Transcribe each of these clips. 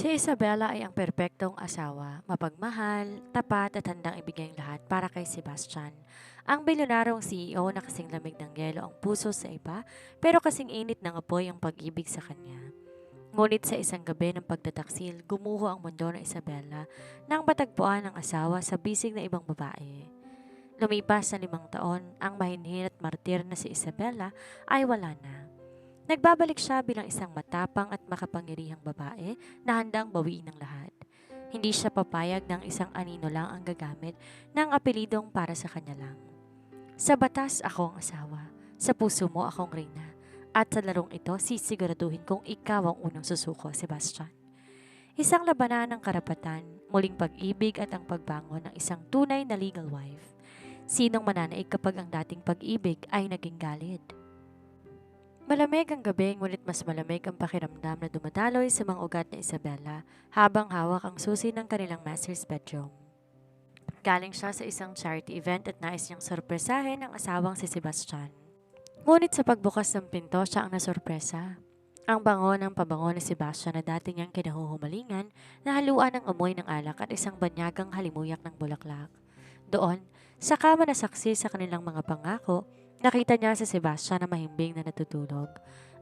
Si Isabella ay ang perpektong asawa, mapagmahal, tapat at handang ibigay ang lahat para kay Sebastian. Ang bilyonarong CEO na kasing lamig ng yelo ang puso sa iba, pero kasing init ng apoy ang pag-ibig sa kanya. Ngunit sa isang gabi ng pagtataksil, gumuho ang mundo ng Isabella nang matagpuan ng asawa sa bisig na ibang babae. Lumipas na 5 taon, ang mahinhin at martir na si Isabella ay wala na. Nagbabalik siya bilang isang matapang at makapangyarihang babae na handang bawiin ng lahat. Hindi siya papayag ng isang anino lang ang gagamit ng apelidong para sa kanya lang. Sa batas ako ang asawa, sa puso mo akong reyna, at sa larong ito sisiguraduhin kong ikaw ang unang susuko, Sebastian. Isang labanan ng karapatan, muling pag-ibig at ang pagbangon ng isang tunay na legal wife. Sinong mananaig kapag ang dating pag-ibig ay naging galit? Malamig ang gabi ngunit mas malamig ang pakiramdam na dumadaloy sa mga ugat ni Isabella habang hawak ang susi ng kanilang master's bedroom. Galing siya sa isang charity event at nais niyang sorpresahin ang asawang si Sebastian. Ngunit sa pagbukas ng pinto siya ang nasorpresa. Ang bango ng pabango ni Sebastian na dati niyang kinahuhumalingan na haluan ng amoy ng alak at isang banyagang halimuyak ng bulaklak. Doon, sa kama na saksi sa kanilang mga pangako, nakita niya si Sebastian na mahimbing na natutulog.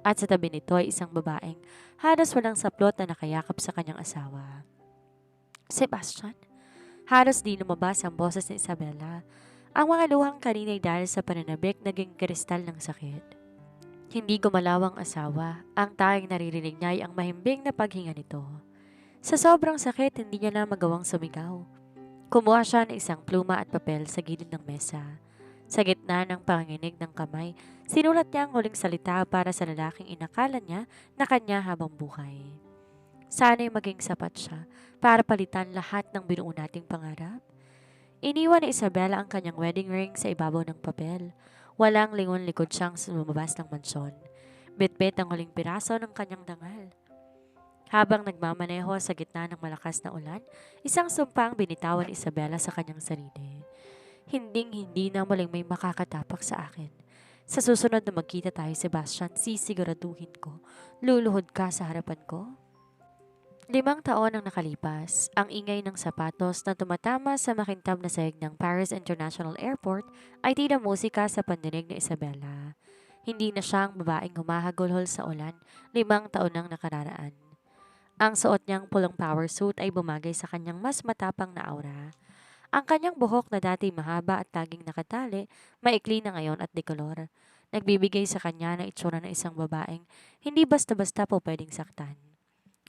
At sa tabi nito ay isang babaeng halos walang saplot na nakayakap sa kanyang asawa. Sebastian? Halos di lumabas ang boses ni Isabella. Ang mga luhang kanina ay dahil sa pananabik naging kristal ng sakit. Hindi gumalaw ang asawa. Ang tanging naririnig niya ay ang mahimbing na paghinga nito. Sa sobrang sakit, hindi niya na magawang sumigaw. Kumuha siya ng isang pluma at papel sa gilid ng mesa. Sa gitna ng panginginig ng kamay, sinulat niya ang huling salita para sa lalaking inakala niya na kanya habang buhay. Sana'y maging sapat siya para palitan lahat ng binuo nating pangarap. Iniwan ni Isabella ang kanyang wedding ring sa ibabaw ng papel. Walang lingon-likod siyang lumabas ng mansyon. Bitbit ang huling piraso ng kanyang dangal. Habang nagmamaneho sa gitna ng malakas na ulan, isang sumpang binitawan ni Isabella sa kanyang sarili. Hinding-hindi na muling may makakatapak sa akin. Sa susunod na magkita tayo, Sebastian, sisiguraduhin ko. Luluhod ka sa harapan ko? 5 taon ang nakalipas. Ang ingay ng sapatos na tumatama sa makintab na sahig ng Paris International Airport ay tila musika sa pandinig ni Isabella. Hindi na siyang babaeng humahagulhol sa ulan 5 taon nang nakararaan. Ang suot niyang pulang power suit ay bumagay sa kanyang mas matapang na aura. Ang kanyang buhok na dati mahaba at laging nakatali, maikli na ngayon at dekolor. Nagbibigay sa kanya ng itsura ng isang babaeng hindi basta-basta po pwedeng saktan.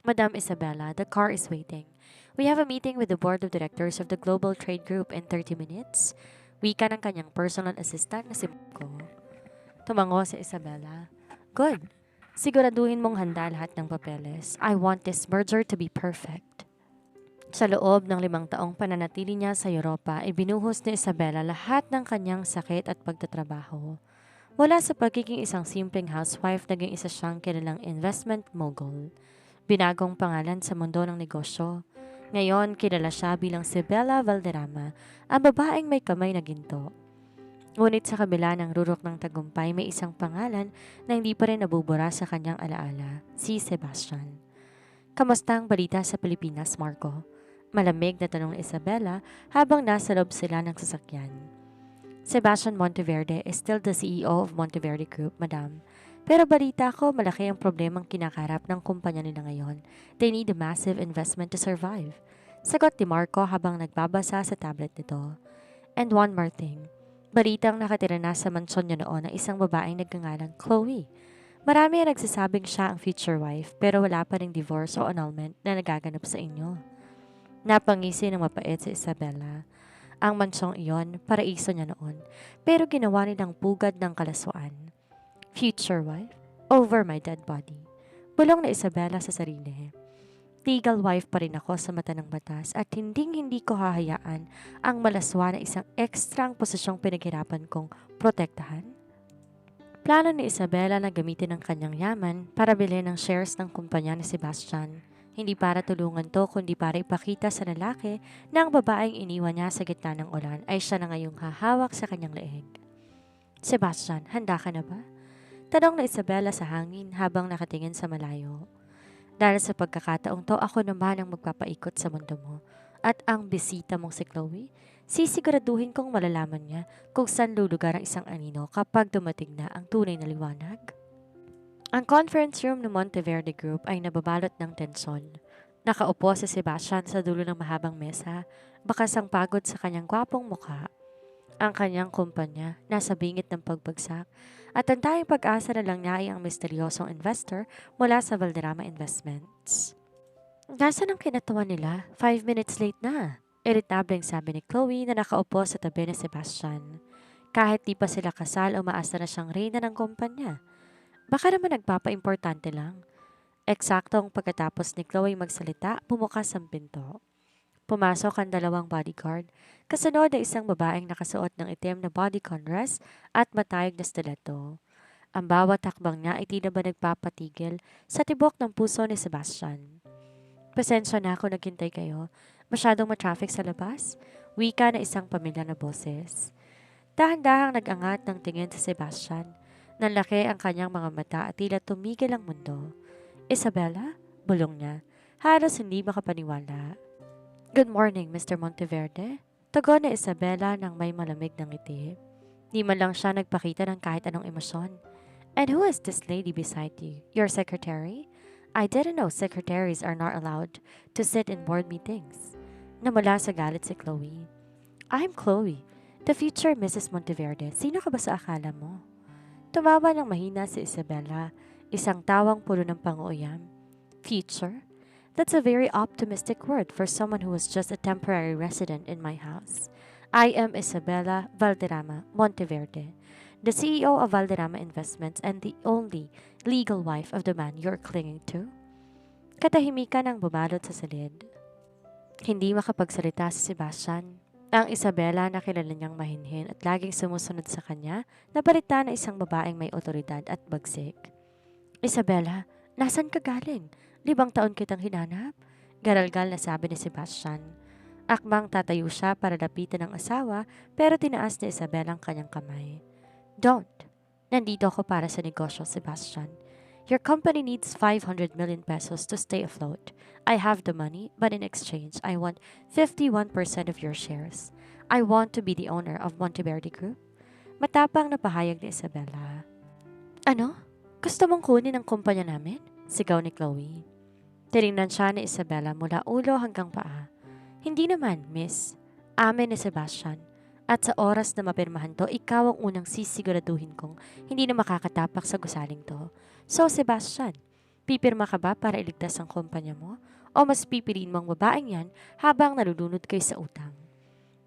Madam Isabella, the car is waiting. We have a meeting with the board of directors of the Global Trade Group in 30 minutes. Wika ng kanyang personal assistant na si Marco. Tumango si Isabella. Good. Siguraduhin mong handa lahat ng papeles. I want this merger to be perfect. Sa loob ng 5 taong pananatili niya sa Europa, ibinuhos ni Isabella lahat ng kanyang sakit at pagtatrabaho. Mula sa pagiging isang simpleng housewife, naging isa siyang kilalang investment mogul. Binagong pangalan sa mundo ng negosyo. Ngayon, kilala siya bilang si Bella Valderrama, ang babaeng may kamay na ginto. Ngunit sa kabila ng rurok ng tagumpay, may isang pangalan na hindi pa rin nabubura sa kanyang alaala, si Sebastian. Kamusta ang balita sa Pilipinas, Marco? Malamig na tanong ni Isabella habang nasa loob sila ng sasakyan. Sebastian Monteverde is still the CEO of Monteverde Group, Madam. Pero balita ko, malaki ang problemang kinakarap ng kumpanya nila ngayon. They need a massive investment to survive. Sagot ni Marco habang nagbabasa sa tablet nito. And one more thing. Balitang nakatira na sa mansyon niyo noon ang isang babaeng nagngangalang Chloe. Marami ang nagsasabing siya ang future wife pero wala pa ring divorce o annulment na nagaganap sa inyo. Napangisi ng mapait si Isabella. Ang mansyong iyon, paraiso niya noon, pero ginawa nilang pugad ng kalaswaan. Future wife? Over my dead body. Bulong na Isabella sa sarili. Legal wife pa rin ako sa mata ng batas at hindi ko hahayaan ang malaswa na isang ekstrang posisyong pinaghirapan kong protektahan. Plano ni Isabella na gamitin ang kanyang yaman para bilhin ng shares ng kumpanya ni Sebastian. Hindi para tulungan to kundi para ipakita sa lalaki na ang babaeng iniwan niya sa gitna ng ulan ay siya na ngayong hahawak sa kanyang leeg. Sebastian, handa ka na ba? Tanong na Isabella sa hangin habang nakatingin sa malayo. Dahil sa pagkakataong to, ako naman ang magpapaikot sa mundo mo. At ang bisita mong si Chloe, sisiguraduhin kong malalaman niya kung saan lulugar ang isang anino kapag dumating na ang tunay na liwanag. Ang conference room ng Monteverde Group ay nababalot ng tensyon. Nakaupo si Sebastian sa dulo ng mahabang mesa, bakas ang pagod sa kanyang gwapong mukha. Ang kanyang kumpanya nasa bingit ng pagbagsak at ang tanging pag-asa na lang niya ay ang misteryosong investor mula sa Valderrama Investments. Nasaan ang kinatawan nila? 5 minutes late na. Iritableng sabi ni Chloe na nakaupo sa tabi ni Sebastian. Kahit di pa sila kasal, umaasa na siyang reyna ng kumpanya. Baka naman nagpapaimportante lang. Eksaktong pagkatapos ni Chloe magsalita, bumukas ang pinto. Pumasok ang dalawang bodyguard, kasunod na isang babaeng nakasuot ng itim na bodycon dress at matayog na stiletto. Ang bawat hakbang niya ay tila ba nagpapatigil sa tibok ng puso ni Sebastian. Pasensya na ako naghintay kayo. Masyadong matraffic sa labas. Wika na isang pamilya na boses. Dahan-dahang nag-angat ng tingin si Sebastian. Nanlaki ang kanyang mga mata at tila tumigil ang mundo. Isabella? Bulong niya. Halos hindi makapaniwala. Good morning, Mr. Monteverde. Tugon ni Isabella nang may malamig na ngiti. Di man lang siya nagpakita ng kahit anong emosyon. And who is this lady beside you? Your secretary? I didn't know secretaries are not allowed to sit in board meetings. Namula sa galit si Chloe. I'm Chloe, the future Mrs. Monteverde. Sino ka ba sa akala mo? Tumawa ng mahina si Isabella, isang tawang puno ng pang-uuyam. Future? That's a very optimistic word for someone who was just a temporary resident in my house. I am Isabella Valderrama Monteverde, the CEO of Valderrama Investments and the only legal wife of the man you're clinging to. Katahimikan ang bumalot sa salid. Hindi makapagsalita si Sebastian. Ang Isabella na kilala niyang mahinhin at laging sumusunod sa kanya, nabalita na isang babaeng may otoridad at bagsik. Isabella, nasan ka galing? 5 taon kitang hinanap? Garalgal na sabi ni Sebastian. Akmang tatayo siya para lapitan ang asawa pero tinaas ni Isabella ang kanyang kamay. Don't. Nandito ako para sa negosyo, Sebastian. Your company needs 500 million pesos to stay afloat. I have the money, but in exchange, I want 51% of your shares. I want to be the owner of Monteverde Group. Matapang na pahayag ni Isabella. Ano? Gusto mong kunin ang kumpanya namin? Sigaw ni Chloe. Tinignan siya ni Isabella mula ulo hanggang paa. Hindi naman, miss. Amin ni Sebastian. At sa oras na mapirmahan to, ikaw ang unang sisiguraduhin kong hindi na makakatapak sa gusaling to. So, Sebastian, pipirma ka ba para iligtas ang kumpanya mo? O mas pipiliin mong babaeng yan habang nalulunod kayo sa utang?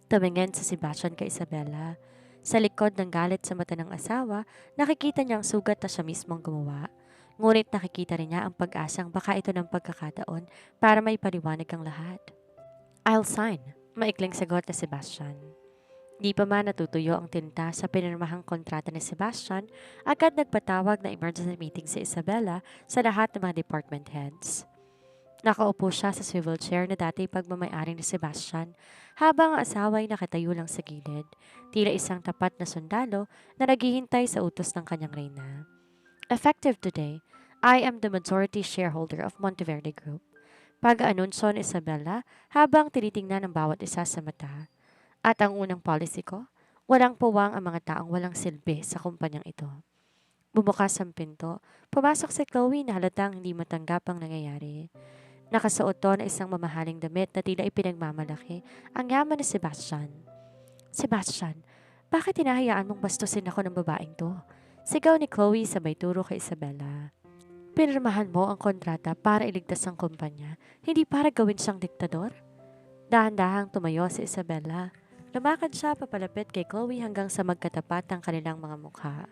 Tumingin si Sebastian kay Isabella. Sa likod ng galit sa mata ng asawa, nakikita niyang sugat na siya mismong gumawa. Ngunit nakikita rin niya ang pag-asang baka ito ng pagkakataon para may paliwanag ang lahat. I'll sign, maikling sagot na Sebastian. Di pa man natutuyo ang tinta sa pinirmahang kontrata ni Sebastian, agad nagpatawag na emergency meeting si Isabella sa lahat ng mga department heads. Nakaupo siya sa swivel chair na dati pagmamayari ni Sebastian habang ang asawa ay nakatayo lang sa gilid, tila isang tapat na sundalo na naghihintay sa utos ng kanyang reyna. Effective today, I am the majority shareholder of Monteverde Group. Pag-anunsyo ni Isabella habang tinitingnan ng bawat isa sa mata. At ang unang policy ko, walang puwang ang mga taong walang silbi sa kumpanyang ito. Bumukas ang pinto, pumasok si Chloe na halatang hindi matanggap ang nangyayari. Nakasuot to na isang mamahaling damit na tila ipinagmamalaki ang yaman ni Sebastian. Sebastian, bakit hinahayaan mong bastusin ako ng babaeng to? Sigaw ni Chloe sabay turo kay Isabella. Pinirmahan mo ang kontrata para iligtas ang kumpanya, hindi para gawin siyang diktador? Dahan-dahang tumayo si Isabella. Lumakad siya papalapit kay Chloe hanggang sa magkatapat ang kanilang mga mukha.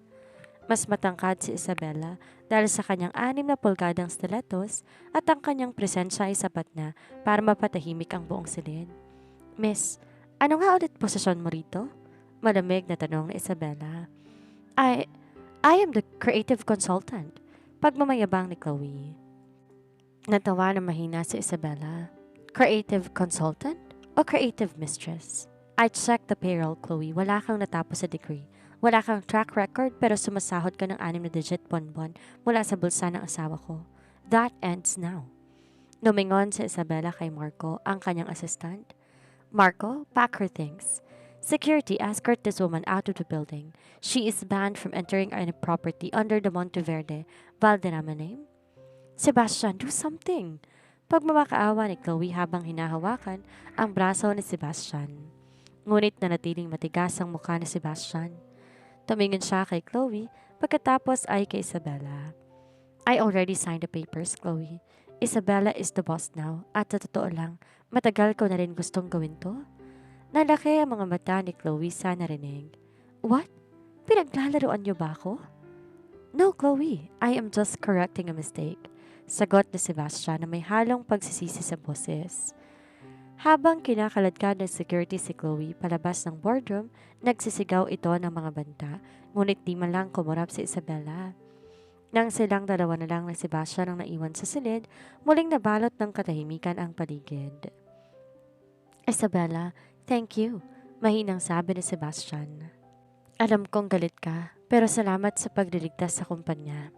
Mas matangkad si Isabella dahil sa kanyang 6 na pulgadang stilettos at ang kanyang presensya ay sapat na para mapatahimik ang buong silid. Miss, ano nga ulit posisyon mo rito? Malamig na tanong ni Isabella. I am the creative consultant. Pagmamayabang ni Chloe. Natawa na mahina si Isabella. Creative consultant o creative mistress? I checked the payroll, Chloe. Wala kang natapos sa degree. Wala kang track record pero sumasahod ka ng 6 na digit bonbon mula sa bulsa ng asawa ko. That ends now. Lumingon si Isabella kay Marco, ang kanyang assistant. Marco, pack her things. Security, escort this woman out of the building. She is banned from entering any property under the Monteverde, Valderrama name. Sebastian, do something! Pagmamakaawa ni Chloe habang hinahawakan ang braso ni Sebastian. Ngunit nanatiling matigas ang mukha ni Sebastian. Tumingin siya kay Chloe, pagkatapos ay kay Isabella. I already signed the papers, Chloe. Isabella is the boss now, at sa totoo lang, matagal ko na rin gustong gawin to. Nalaki ang mga mata ni Chloe sa narinig. What? Pinaglalaroan niyo ba ako? No, Chloe. I am just correcting a mistake. Sagot ni Sebastian na may halong pagsisisi sa boses. Habang kinakaladkad ng security si Chloe palabas ng boardroom, nagsisigaw ito ng mga banta, ngunit di man lang kumurap si Isabella. Nang silang dalawa na lang na Sebastian ang naiwan sa silid, muling nabalot ng katahimikan ang paligid. Isabella, thank you, mahinang sabi ni Sebastian. Alam kong galit ka, pero salamat sa pagliligtas sa kumpanya.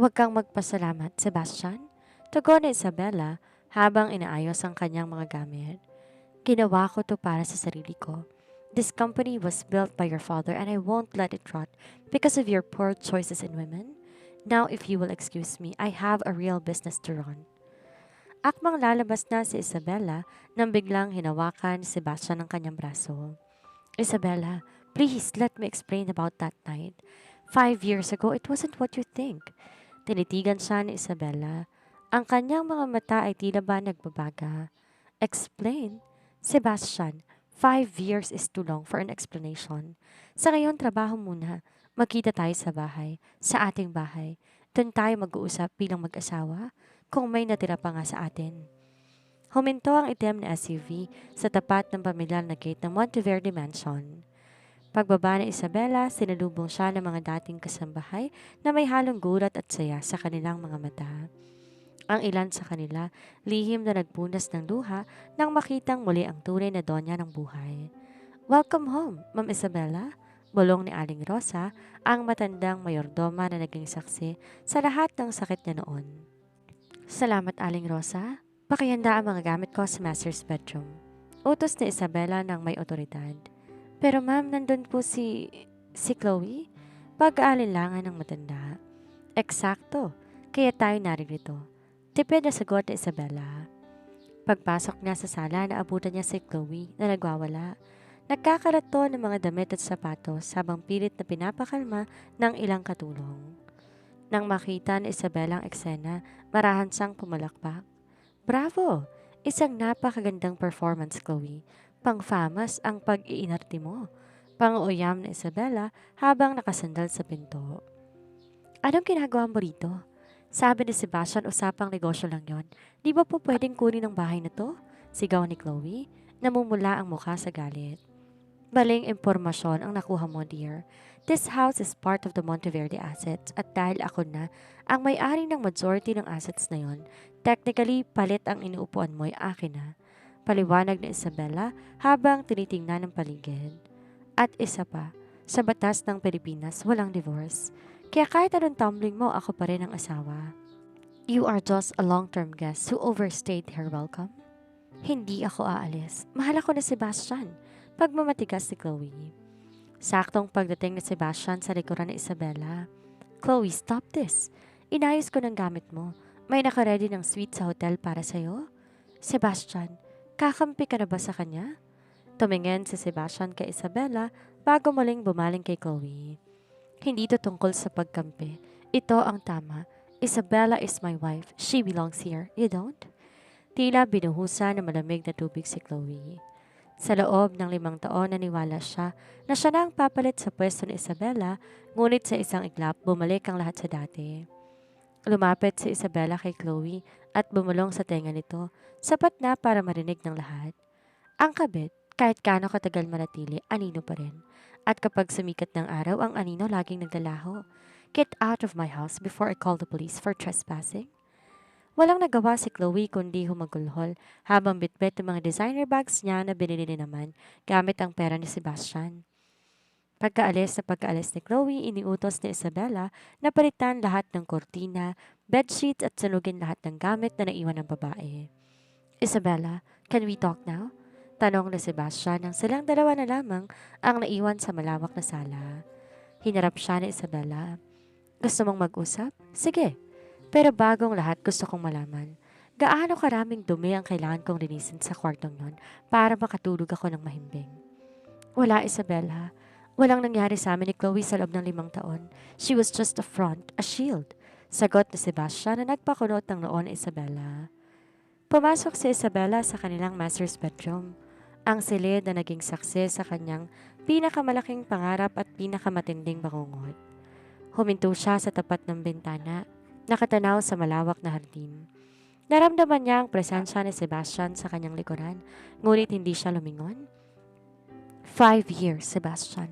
Huwag kang magpasalamat, Sebastian. Tugon ni Isabella habang inaayos ang kanyang mga gamit. Ginawa ko to para sa sarili ko. This company was built by your father and I won't let it rot because of your poor choices in women. Now if you will excuse me, I have a real business to run. Akmang lalabas na si Isabella nang biglang hinawakan ni Sebastian ang kanyang braso. Isabella, please let me explain about that night. 5 years ago, it wasn't what you think. Tinitigan siya ni Isabella. Ang kanyang mga mata ay tila ba nagbabaga. Explain? Sebastian, 5 years is too long for an explanation. Sa ngayon, trabaho muna. Magkita tayo sa bahay, sa ating bahay. Doon tayo mag-uusap bilang mag-asawa kung may natira pa nga sa atin. Huminto ang itim na SUV sa tapat ng pamilyar na gate ng Monteverde Mansion. Pagbaba ni Isabella, sinalubong siya ng mga dating kasambahay na may halong gulat at saya sa kanilang mga mata. Ang ilan sa kanila, lihim na nagpunas ng luha nang makitang muli ang tunay na donya ng buhay. Welcome home, Ma'am Isabella. Bulong ni Aling Rosa, ang matandang mayordoma na naging saksi sa lahat ng sakit niya noon. Salamat, Aling Rosa. Pakihanda ang mga gamit ko sa master's bedroom. Utos ni Isabella ng may otoridad. Pero ma'am, nandun po si Chloe? Pag-aalinlangan ng matanda. Eksakto, kaya tayo naririto. Tipid na sagot ni Isabella. Pagpasok niya sa sala, naabutan niya si Chloe na nagwawala. Nagkakarato ng mga damit at sapatos habang pilit na pinapakalma ng ilang katulong. Nang makita ni Isabella ang eksena, marahan siyang pumalakpak. Bravo! Isang napakagandang performance, Chloe. Pang-famous ang pag-iinarte mo. Pang-uyam ni Isabella habang nakasandal sa pinto. Anong ginagawa mo rito? Sabi ni Sebastian, usapang negosyo lang yon. Di ba po pwedeng kunin ang bahay na to? Sigaw ni Chloe. Namumula ang mukha sa galit. Maling impormasyon ang nakuha mo, dear. This house is part of the Monteverde assets at dahil ako na ang may-ari ng majority ng assets na yon, technically palit ang inuupuan mo ay akin na. Paliwanag ni Isabella habang tinitingnan ng paligid. At isa pa, sa batas ng Pilipinas walang divorce. Kaya kahit anong tumbling mo, ako pa rin ang asawa. You are just a long-term guest who overstayed her welcome. Hindi ako aalis. Mahal ako na Sebastian. Pagmamatigas si Chloe. Saktong pagdating ni Sebastian sa likuran ni Isabella. Chloe, stop this. Inayos ko ng gamit mo. May nakaredy ng suite sa hotel para sa'yo. Sebastian, kakampi ka na ba sa kanya? Tumingin si Sebastian kay Isabella bago muling bumaling kay Chloe. Hindi ito tungkol sa pagkampi. Ito ang tama. Isabella is my wife. She belongs here. You don't? Tila binuhusan ng malamig na tubig si Chloe. Sa loob ng 5 taon, naniwala siya na siya na ang papalit sa pwesto ni Isabella, ngunit sa isang iglap, bumalik ang lahat sa dati. Lumapit si Isabella kay Chloe at bumulong sa tenga nito, sapat na para marinig ng lahat. Ang kabit, kahit gaano katagal manatili, anino pa rin. At kapag sumikat ng araw, ang anino laging naglalaho. Get out of my house before I call the police for trespassing. Walang nagawa si Chloe kundi humagulhol habang bitbit ang mga designer bags niya na binili ni naman gamit ang pera ni Sebastian. Pagkaalis ni Chloe, iniutos ni Isabella na palitan lahat ng kortina, bedsheets at sunugin lahat ng gamit na naiwan ng babae. Isabella, can we talk now? Tanong ni Sebastian nang silang dalawa na lamang ang naiwan sa malawak na sala. Hinarap siya ni Isabella. Gusto mong mag-usap? Sige. Pero bagong lahat gusto kong malaman. Gaano karaming dumi ang kailangan kong linisin sa kwartong yon para makatulog ako ng mahimbing? Wala, Isabella. Walang nangyari sa amin ni Chloe sa loob ng 5 taon. She was just a front, a shield. Sagot ni Sebastian na nagpakunot ng noon ni Isabella. Pumasok si Isabella sa kanilang master's bedroom. Ang silid na naging saksi sa kanyang pinakamalaking pangarap at pinakamatinding bangungot. Huminto siya sa tapat ng bintana, nakatanaw sa malawak na hardin. Naramdaman niya ang presensya ni Sebastian sa kanyang likuran, ngunit hindi siya lumingon. 5 years, Sebastian.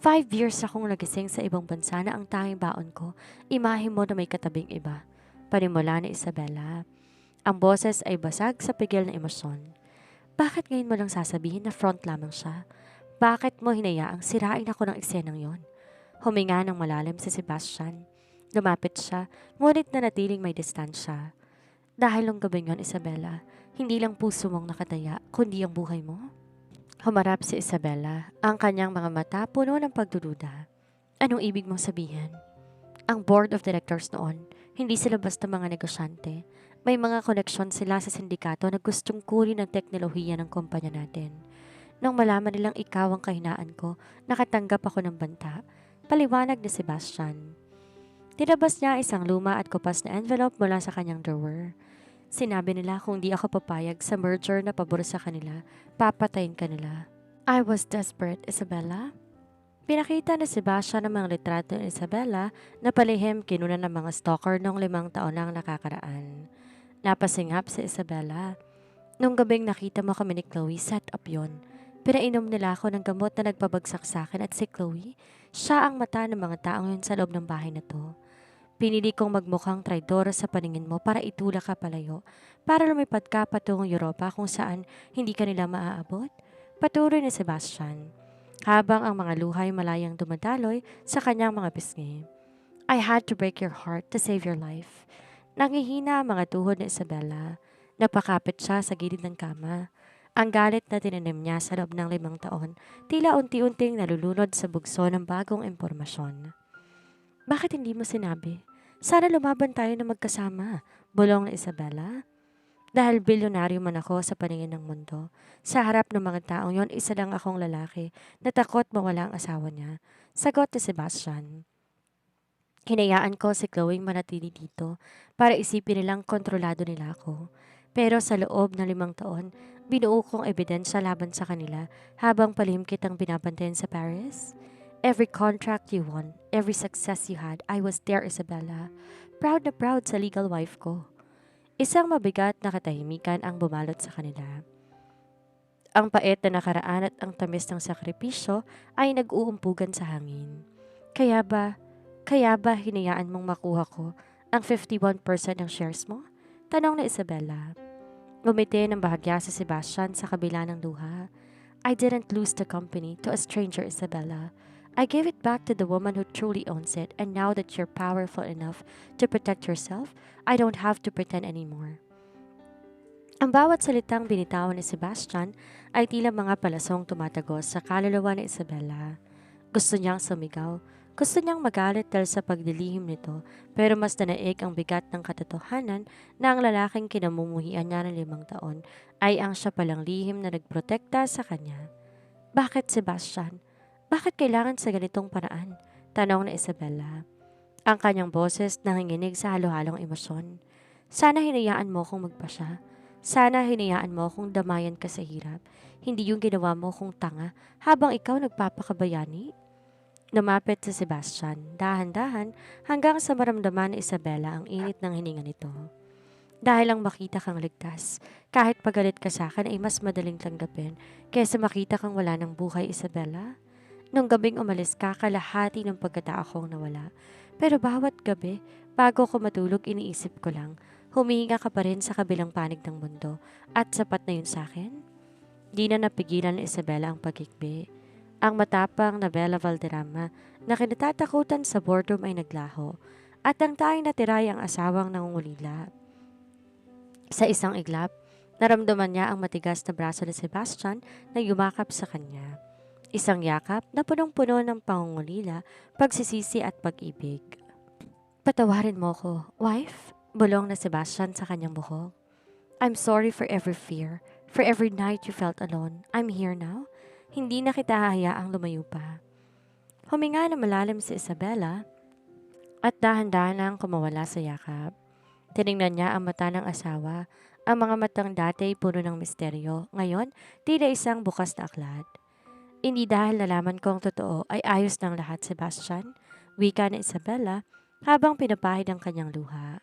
5 years akong nagising sa ibang bansa na ang tanging baon ko, imahe mo na may katabing iba. Panimula ni Isabella. Ang boses ay basag sa pigil na emosyon. Bakit ngayon mo lang sasabihin na front lamang siya? Bakit mo hinayaang sirain ako ng eksenang yon? Huminga ng malalim si Sebastian. Lumapit siya, ngunit nanatiling may distansya. Dahil nung gabing yon, Isabella, hindi lang puso mong nakataya, kundi ang buhay mo. Humarap si Isabella, ang kanyang mga mata puno ng pagdududa. Anong ibig mong sabihin? Ang board of directors noon, hindi sila basta mga negosyante. May mga koneksyon sila sa sindikato na gustong kunin ang teknolohiya ng kumpanya natin. Nang malaman nilang ikaw ang kahinaan ko, nakatanggap ako ng banta. Paliwanag ni Sebastian. Tinabas niya isang luma at kupas na envelope mula sa kanyang drawer. Sinabi nila kung di ako papayag sa merger na pabor sa kanila, papatayin ka nila. I was desperate, Isabella. Pinakita ni Sebastian ng mga litrato ni Isabella na palihim kinuna ng mga stalker noong 5 taon lang nakakaraan. Napasingap si Isabella. Nung gabing nakita mo kami ni Chloe, set up yon. Pinainom nila ako ng gamot na nagpabagsak sa akin at si Chloe, siya ang mata ng mga taong yun sa loob ng bahay na to. Pinili kong magmukhang traidora sa paningin mo para itulak ka palayo, para lumipad ka patungong Europa kung saan hindi ka nila maaabot. Patuloy ni Sebastian, habang ang mga luhay malayang dumadaloy sa kanyang mga pisngi. I had to break your heart to save your life. Nangihina ang mga tuhod ni Isabella. Napakapit siya sa gilid ng kama. Ang galit na tinanim niya sa loob ng 5 taon, tila unti-unting nalulunod sa bugso ng bagong impormasyon. Bakit hindi mo sinabi? Sana lumaban tayo na magkasama, bulong ni Isabella. Dahil bilyonaryo man ako sa paningin ng mundo, sa harap ng mga taong yon isa lang akong lalaki na takot mawala ang asawa niya. Sagot ni Sebastian. Hinayaan ko si Chloe manatili dito para isipin nilang kontrolado nila ako. Pero sa loob ng 5 taon, binuo kong ebidensya laban sa kanila habang palihim kitang binabantayan sa Paris. Every contract you won, every success you had, I was there, Isabella. Proud na proud sa legal wife ko. Isang mabigat na katahimikan ang bumalot sa kanila. Ang pait na nakaraan at ang tamis ng sakripisyo ay nag-uumpugan sa hangin. Kaya ba hinayaan mong makuha ko ang 51% ng shares mo? Tanong ni Isabella. Ngumiti ng bahagya si Sebastian sa kabila ng luha. I didn't lose the company to a stranger, Isabella. I gave it back to the woman who truly owns it, and now that you're powerful enough to protect yourself, I don't have to pretend anymore. Ang bawat salitang binitawan ni Sebastian ay tila mga palasong tumatagos sa kaluluwa ni Isabella. Gusto niyang sumigaw. Gusto niyang magalit dahil sa paglilihim nito, pero mas danaig ang bigat ng katotohanan na ang lalaking kinamumuhian niya ng 5 taon ay ang siya palang lihim na nagprotekta sa kanya. Bakit, Sebastian? Bakit kailangan sa ganitong paraan? Tanong ni Isabella. Ang kanyang boses nanginginig sa halo-halong emosyon. Sana hinayaan mo akong magpasya. Sana hinayaan mo akong damayan ka sa hirap. Hindi yung ginawa mo akong tanga habang ikaw nagpapakabayani. Lumapit si Sebastian, dahan-dahan hanggang sa maramdaman ni Isabella ang init ng hininga nito. Dahil lang makita kang ligtas, kahit pagalit ka sa akin ay mas madaling tanggapin kaysa makita kang wala ng buhay, Isabella. Nung gabing umalis ka, kalahati ng pagkatao kong nawala. Pero bawat gabi, bago ko matulog, iniisip ko lang, humihinga ka pa rin sa kabilang panig ng mundo at sapat na yun sa akin? Di na napigilan ni Isabella ang pagikbi. Ang matapang na Bella Valderrama na kinatatakutan sa boardroom ay naglaho. at ang tanging natira ay ang asawang nangungulila. Sa isang iglap, naramdaman niya ang matigas na braso ni Sebastian na yumakap sa kanya. Isang yakap na punong-puno ng pangungulila, pagsisisi at pag-ibig. Patawarin mo ko, wife? Bulong na Sebastian sa kanyang buhok. I'm sorry for every fear, for every night you felt alone. I'm here now. Hindi na kita hahayaang lumayo pa. Huminga na malalim si Isabela at dahan-dahan kumawala sa yakap. Tiningnan niya ang mata ng asawa. Ang mga matang dati ay puno ng misteryo. Ngayon, tila isang bukas na aklat. Hindi dahil nalaman ko ang totoo ay ayos ng lahat, Sebastian. Wika ni Isabela habang pinapahid ang kanyang luha.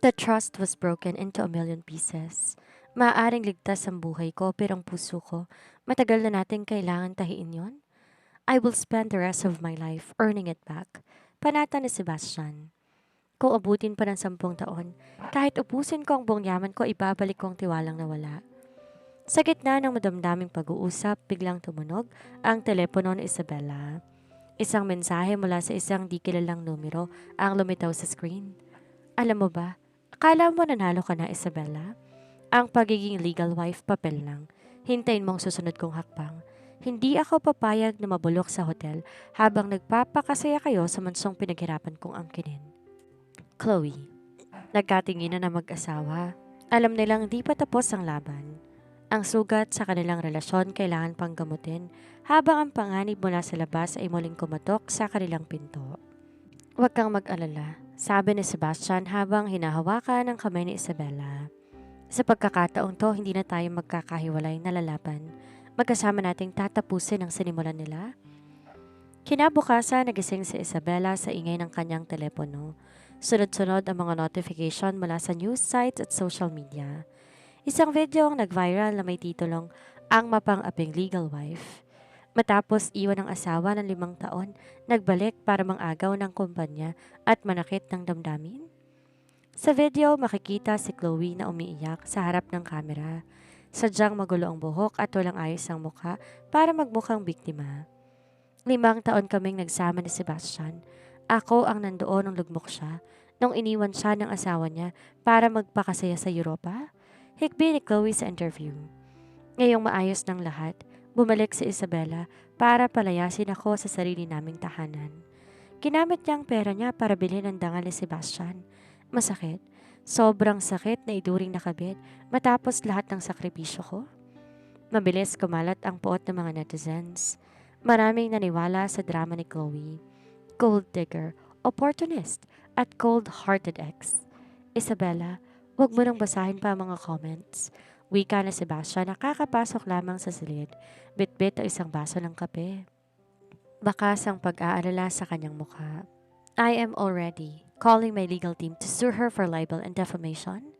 The trust was broken into a million pieces. Maaaring ligtas ang buhay ko pero ang puso ko, matagal na nating kailangan tahiin yon. I will spend the rest of my life earning it back. Panata ni Sebastian. Kung abutin pa ng 10 taon, kahit ubusin ko ang buong yaman ko, ibabalik ko ang tiwalang nawala. Sa gitna ng madamdaming pag-uusap, biglang tumunog ang telepono ni Isabela. Isang mensahe mula sa isang di kilalang numero ang lumitaw sa screen. Alam mo ba, akala mo nanalo ka na, Isabela? Ang pagiging legal wife papel lang. Hintayin mo ang susunod kong hakbang. Hindi ako papayag na mabulok sa hotel habang nagpapakasaya kayo sa mansong pinaghirapan kong angkinin. Chloe. Nagkatinginan na mag-asawa. Alam nilang di pa tapos ang laban. Ang sugat sa kanilang relasyon kailangan pang gamutin habang ang panganib mula sa labas ay muling kumatok sa kanilang pinto. Huwag kang mag-alala, sabi ni Sebastian habang hinahawakan ang kamay ni Isabela. Sa pagkakataong to, hindi na tayo magkakahiwalay na lalaban. Magkasama nating tatapusin ang sinimulan nila. Kinabukasan, nagising si Isabela sa ingay ng kanyang telepono. Sunod-sunod ang mga notification mula sa news sites at social media. Isang video ang nag-viral na may titulong Ang Mapang-aping Legal Wife. Matapos iwan ng asawa ng 5 taon, nagbalik para mang-agaw ng kumpanya at manakit ng damdamin. Sa video, makikita si Chloe na umiiyak sa harap ng kamera. Sadyang magulo ang buhok at walang ayos ang mukha para magmukhang biktima. 5 taon kaming nagsama ni Sebastian. Ako ang nandoon nung lugmok siya, nung iniwan siya ng asawa niya para magpakasaya sa Europa. Hikbi ni Chloe sa interview. Ngayong maayos ng lahat, bumalik si Isabela para palayasin ako sa sarili naming tahanan. Ginamit niya ang pera niya para bilhin ang dangal ni Sebastian. Masakit. Sobrang sakit na iduring nakabit matapos lahat ng sakripisyo ko. Mabilis kumalat ang puot ng mga netizens. Maraming naniwala sa drama ni Chloe. Gold digger, opportunist, at cold-hearted ex. Isabela, huwag mo nang basahin pa ang mga comments. Wika na Sebastian na kakapasok lamang sa silid. Bit-bit ang isang baso ng kape. Bakas ang pag-aalala sa kanyang mukha. I am already calling my legal team to sue her for libel and defamation.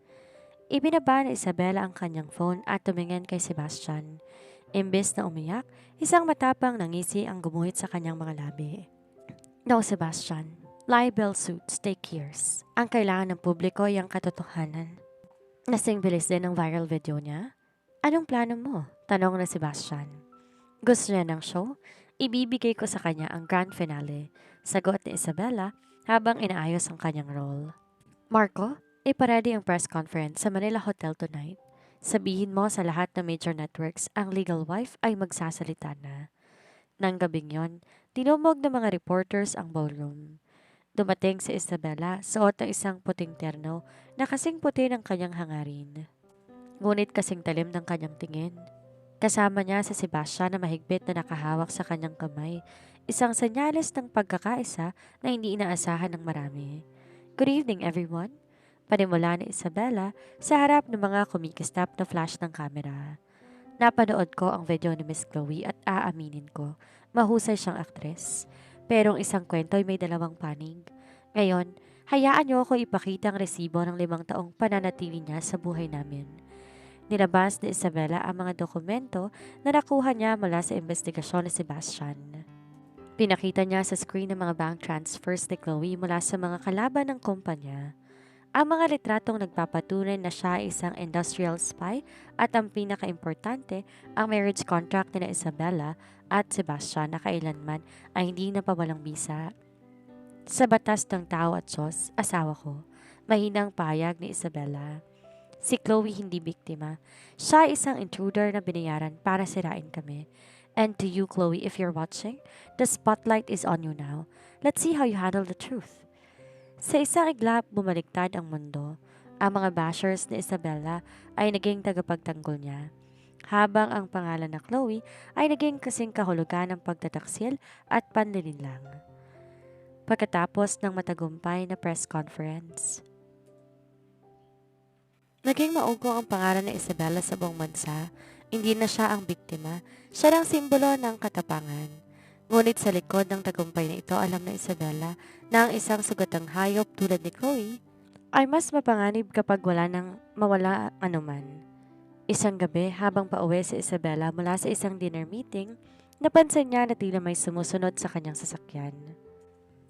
Ibinaba ni Isabela ang kanyang phone at tumingin kay Sebastian. Imbes na umiyak, isang matapang na ngisi ang gumuhit sa kanyang mga labi. No, Sebastian. Libel suits take years. Ang kailangan ng publiko ay ang katotohanan. Nasing bilis din ang viral video niya. Anong plano mo? Tanong na Sebastian. Gusto niya ng show? Ibibigay ko sa kanya ang grand finale. Sagot ni Isabela habang inaayos ang kanyang role. Marco, iparedy ang press conference sa Manila Hotel tonight. Sabihin mo sa lahat ng major networks ang legal wife ay magsasalita na. Nang gabing yon, tinumog ng mga reporters ang ballroom. Dumating si Isabela, suot ng isang puting terno na kasing puti ng kanyang hangarin. Ngunit kasing talim ng kanyang tingin. Kasama niya si Sebastian na mahigpit na nakahawak sa kanyang kamay, isang senyales ng pagkakaisa na hindi inaasahan ng marami. Good evening everyone, panimula ni Isabela sa harap ng mga kumikistap na flash ng kamera. Napanood ko ang video ni Miss Chloe at aaminin ko, mahusay siyang aktres. Pero ang isang kwento ay may 2 panig. Ngayon, hayaan niyo ako ipakita ang resibo ng 5 taong pananatili niya sa buhay namin. Nilabas ni Isabela ang mga dokumento na nakuha niya mula sa investigasyon ni Sebastian. Pinakita niya sa screen ang mga bank transfers ni Chloe mula sa mga kalaban ng kumpanya. Ang mga litratong nagpapatunay na siya ay isang industrial spy at ang pinaka-importante, ang marriage contract ni Isabela at Sebastian na kailanman ay hindi napawalang bisa. Sa batas ng tao at Diyos, asawa ko. Mahinang payag ni Isabella. Si Chloe hindi biktima. Siya ay isang intruder na binayaran para sirain kami. And to you, Chloe, if you're watching, the spotlight is on you now. Let's see how you handle the truth. Sa isang iglap, bumaliktad ang mundo. Ang mga bashers ni Isabella ay naging tagapagtanggol niya, habang ang pangalan na Chloe ay naging kasing kahulugan ng pagtataksil at panlilinlang. Pagkatapos ng matagumpay na press conference, naging maugong ang pangalan ni Isabella sa buong bansa. Hindi na siya ang biktima, siya ang simbolo ng katapangan. Ngunit sa likod ng tagumpay na ito, alam na Isabella na ang isang sugatang hayop tulad ni Chloe ay mas mapanganib kapag wala nang mawala anuman. Isang gabi, habang pauwi si Isabella mula sa isang dinner meeting, napansin niya na tila may sumusunod sa kanyang sasakyan.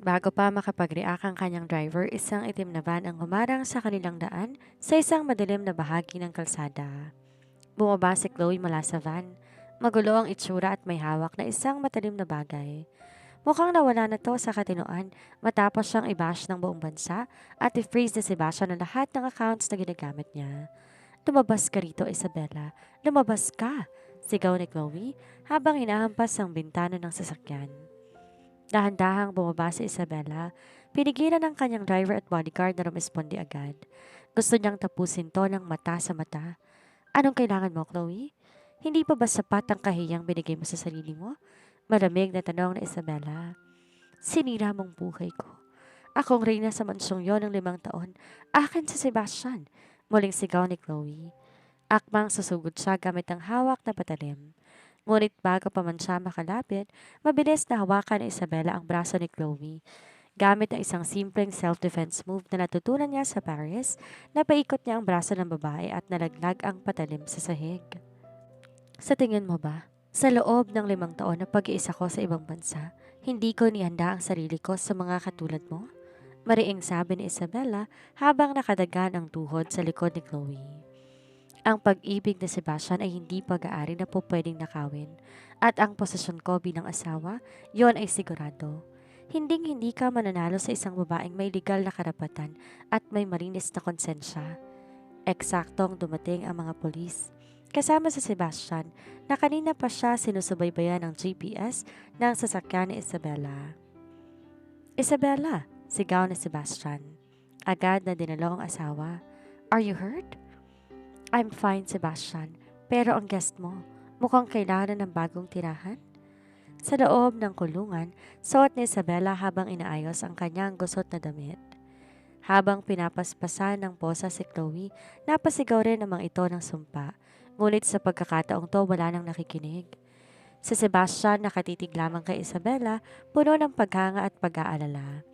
Bago pa makapag-react ang kanyang driver, isang itim na van ang humarang sa kanilang daan sa isang madilim na bahagi ng kalsada. Bumaba si Chloe mula sa van. Magulo ang itsura at may hawak na isang matalim na bagay. Mukhang nawala na to sa katinoan matapos siyang i-bash ng buong bansa at i-freeze ni Sebastian ang lahat ng accounts na ginagamit niya. Lumabas ka rito, Isabella. Lumabas ka! Sigaw ni Chloe habang hinahampas ang bintana ng sasakyan. Dahan-dahang bumaba si Isabella. Pinigilan ng kanyang driver at bodyguard na rumispondi agad. Gusto niyang tapusin to ng mata sa mata. Anong kailangan mo, Chloe? Hindi pa ba sapat ang kahiyang binigay mo sa sarili mo? Malamig na tanong ni Isabella. Sinira mong buhay ko. Akong reyna sa mansyong yon ng 5 taon. Akin si Sebastian. Muling sigaw ni Chloe. Akmang susugod siya gamit ang hawak na patalim. Ngunit bago pa man siya makalapit, mabilis na hawakan ni Isabella ang braso ni Chloe. Gamit ang isang simpleng self-defense move na natutunan niya sa Paris, napaikot niya ang braso ng babae at nalaglag ang patalim sa sahig. Sa tingin mo ba, sa loob ng 5 taon na pag-iisa ko sa ibang bansa, hindi ko nihanda ang sarili ko sa mga katulad mo? Mariing sabi ni Isabella habang nakadagan ang tuhod sa likod ni Chloe. Ang pag-ibig ni Sebastian ay hindi pag-aari na po pwedeng nakawin, at ang posisyon ko bilang asawa, yon ay sigurado. Hinding-hindi ka mananalo sa isang babaeng may legal na karapatan at may malinis na konsensya. Eksaktong dumating ang mga polis, kasama si Sebastian na kanina pa siya sinusubaybayan ng GPS ng sasakyan ni Isabella. Isabella, sigaw ni Sebastian. Agad na dinalo ang asawa. Are you hurt? I'm fine, Sebastian. Pero ang guest mo, mukhang kailangan ng bagong tirahan? Sa loob ng kulungan, suot ni Isabella habang inaayos ang kanyang gusot na damit. Habang pinapaspasan ng posa si Chloe, napasigaw rin namang ito ng sumpa. Ngunit sa pagkakataong to, wala nang nakikinig. Si Sebastian nakatitig lamang kay Isabella, puno ng paghanga at pag-aalala.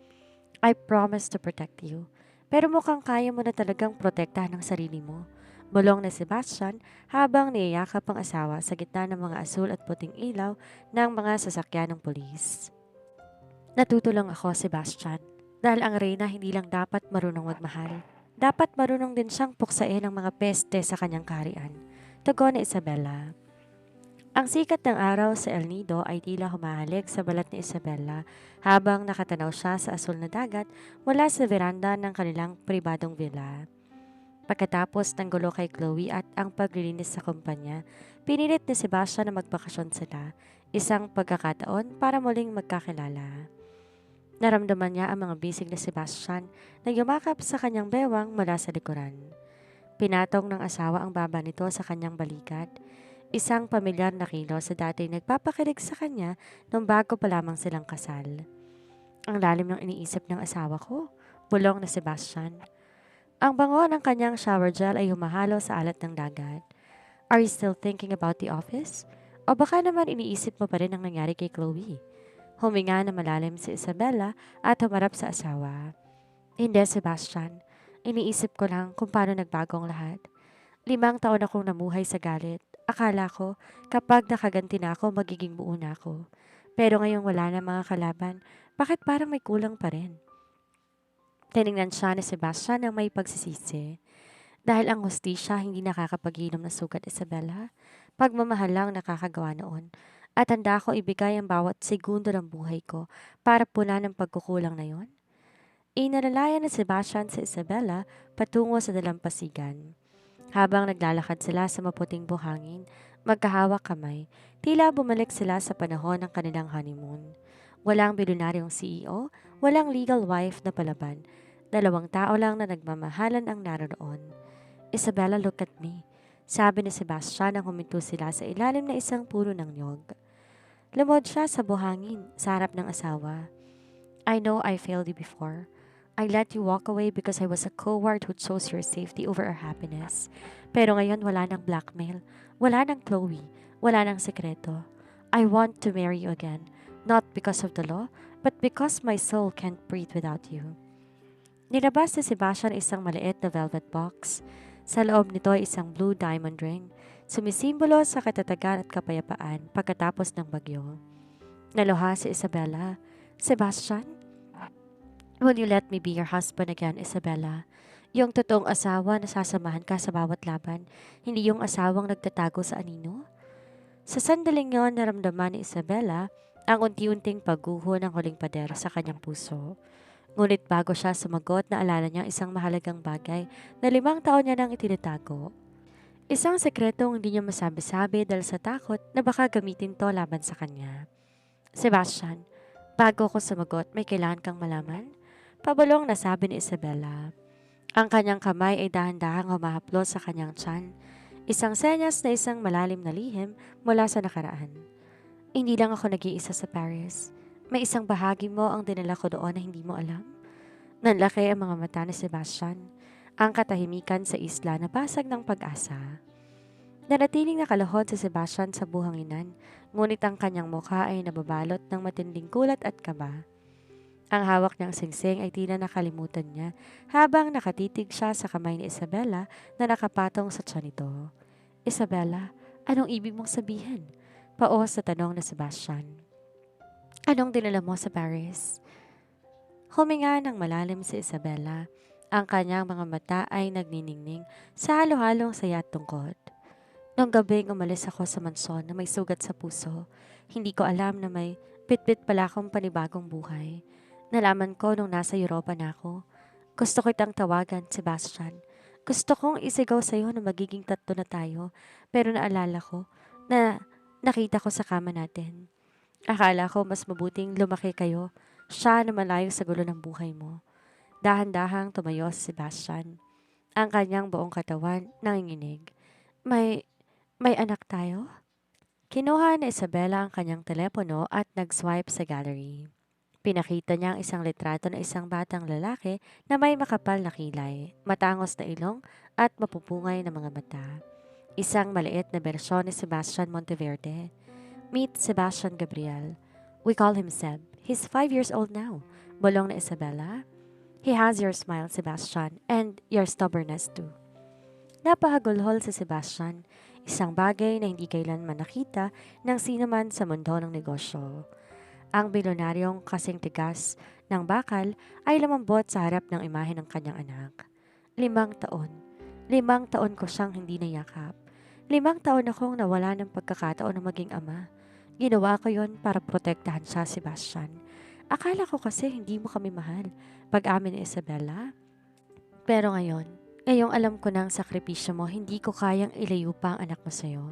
I promise to protect you. Pero mukhang kaya mo na talagang protektahan ang sarili mo. Bulong ni Sebastian habang niyayakap ang asawa sa gitna ng mga asul at puting ilaw ng mga sasakyan ng pulis. Natutulong ako, Sebastian, dahil ang reyna hindi lang dapat marunong magmahal. Dapat marunong din siyang puksain ang mga peste sa kanyang kaharian. Tugon ni Isabella. Ang sikat ng araw sa El Nido ay tila humahalik sa balat ni Isabella habang nakatanaw siya sa asul na dagat mula sa veranda ng kanilang pribadong villa. Pagkatapos ng gulo kay Chloe at ang paglilinis sa kumpanya, pinilit ni Sebastian na magbakasyon sila, isang pagkakataon para muling magkakilala. Naramdaman niya ang mga bisig ni Sebastian na yumakap sa kanyang bewang mula sa likuran. Pinatong ng asawa ang baba nito sa kanyang balikat, isang pamilyar na kilos sa dati nagpapakilig sa kanya nung bago pa lamang silang kasal. Ang lalim ng iniisip ng asawa ko, bulong na Sebastian. Ang bango ng kanyang shower gel ay humahalo sa alat ng dagat. Are you still thinking about the office? O baka naman iniisip mo pa rin ang nangyari kay Chloe? Huminga na malalim si Isabella at humarap sa asawa. Hindi, Sebastian. Iniisip ko lang kung paano nagbago ang lahat. 5 taon akong namuhay sa galit. Akala ko, kapag nakaganti na ako, magiging buo na ako. Pero ngayong wala na mga kalaban, bakit parang may kulang pa rin? Tiningnan siya ni Sebastian ng may pagsisisi. Dahil ang hustisya hindi nakakapag-inom ng sugat, Isabella. Pagmamahal lang nakakagawa noon. at handa ko ibigay ang bawat segundo ng buhay ko para punan ang pagkukulang na yon. Inalalayan ni Sebastian si Isabella patungo sa dalampasigan. Habang naglalakad sila sa maputing buhangin, magkahawak kamay, tila bumalik sila sa panahon ng kanilang honeymoon. Walang bilyonaryong CEO, walang legal wife na palaban. Dalawang tao lang na nagmamahalan ang naroon. Isabella, look at me. Sabi ni Sebastian nang huminto sila sa ilalim na isang puno ng niyog. Lumod siya sa buhangin sa harap ng asawa. I know I failed you before. I let you walk away because I was a coward who chose your safety over our happiness. Pero ngayon wala nang blackmail, wala nang Chloe, wala nang sekreto. I want to marry you again, not because of the law, but because my soul can't breathe without you. Nilabas ni Sebastian isang maliit na velvet box. Sa loob nito ay isang blue diamond ring, sumisimbolo sa katatagan at kapayapaan pagkatapos ng bagyo. Naluha si Isabella. Sebastian, will you let me be your husband again, Isabella? Yung totoong asawa na sasamahan ka sa bawat laban, hindi yung asawang nagtatago sa anino? Sa sandaling yon, naramdaman ni Isabella ang unti-unting pagguho ng huling pader sa kanyang puso. Ngunit bago siya sumagot, naalala niya isang mahalagang bagay na 5 taon niya nang itinatago. Isang sekretong hindi niya masabi-sabi dahil sa takot na baka gamitin to laban sa kanya. Sebastian, bago ko sumagot, may kailangan kang malaman? Pabulong na sabi ni Isabella. Ang kanyang kamay ay dahan-dahang humahaplos sa kanyang tiyan. Isang senyas na isang malalim na lihim mula sa nakaraan. Hindi lang ako nag-iisa sa Paris. May isang bahagi mo ang dinala ko doon na hindi mo alam. Nanlaki ang mga mata ni Sebastian. Ang katahimikan sa isla na basag ng pag-asa. Nanatiling nakaluhod si Sebastian sa buhanginan, ngunit ang kanyang mukha ay nababalot ng matinding gulat at kaba. Ang hawak niyang singsing ay tila nakalimutan niya habang nakatitig siya sa kamay ni Isabella na nakapatong sa tiyan nito. Isabella, anong ibig mong sabihin? Paos sa tanong ni Sebastian. Anong dinala mo sa Paris? Huminga ng malalim si Isabella. Ang kanyang mga mata ay nagniningning sa halo-halong saya at tungkod. Nung gabing umalis ako sa mansyon na may sugat sa puso, hindi ko alam na may bitbit pala akong panibagong buhay. Nalaman ko nung nasa Europa na ako. Gusto ko itang tawagan, Sebastian. Gusto kong isigaw sa iyo na magiging tatlo na tayo, pero naalala ko na nakita ko sa kama natin. Akala ko mas mabuting lumaki kayo, siya na malayo sa gulo ng buhay mo. Dahan-dahang tumayo si Sebastian. Ang kanyang buong katawan nanginginig. May anak tayo? Kinuha ni Isabella ang kanyang telepono at nag-swipe sa gallery. Pinakita niya ang isang litrato ng isang batang lalaki na may makapal na kilay, matangos na ilong at mapupungay na mga mata. Isang maliit na bersyon ni Sebastian Monteverde. Meet Sebastian Gabriel. We call him Seb. He's 5 years old now. Bulong na Isabella. He has your smile, Sebastian, and your stubbornness too. Napahagulhol si Sebastian, isang bagay na hindi kailanman nakita ng sino man sa mundo ng negosyo. Ang bilyonaryong kasing tigas ng bakal ay lumambot sa harap ng imahe ng kanyang anak. 5 taon. 5 taon ko siyang hindi nayakap. 5 taon akong nawala ng pagkakataon na maging ama. Ginawa ko yon para protektahan siya, Sebastian. Akala ko kasi hindi mo kami mahal, pag-amin ni Isabella. Pero ngayong alam ko ng sakripisyo mo, hindi ko kayang ilayo pa ang anak mo sa'yo.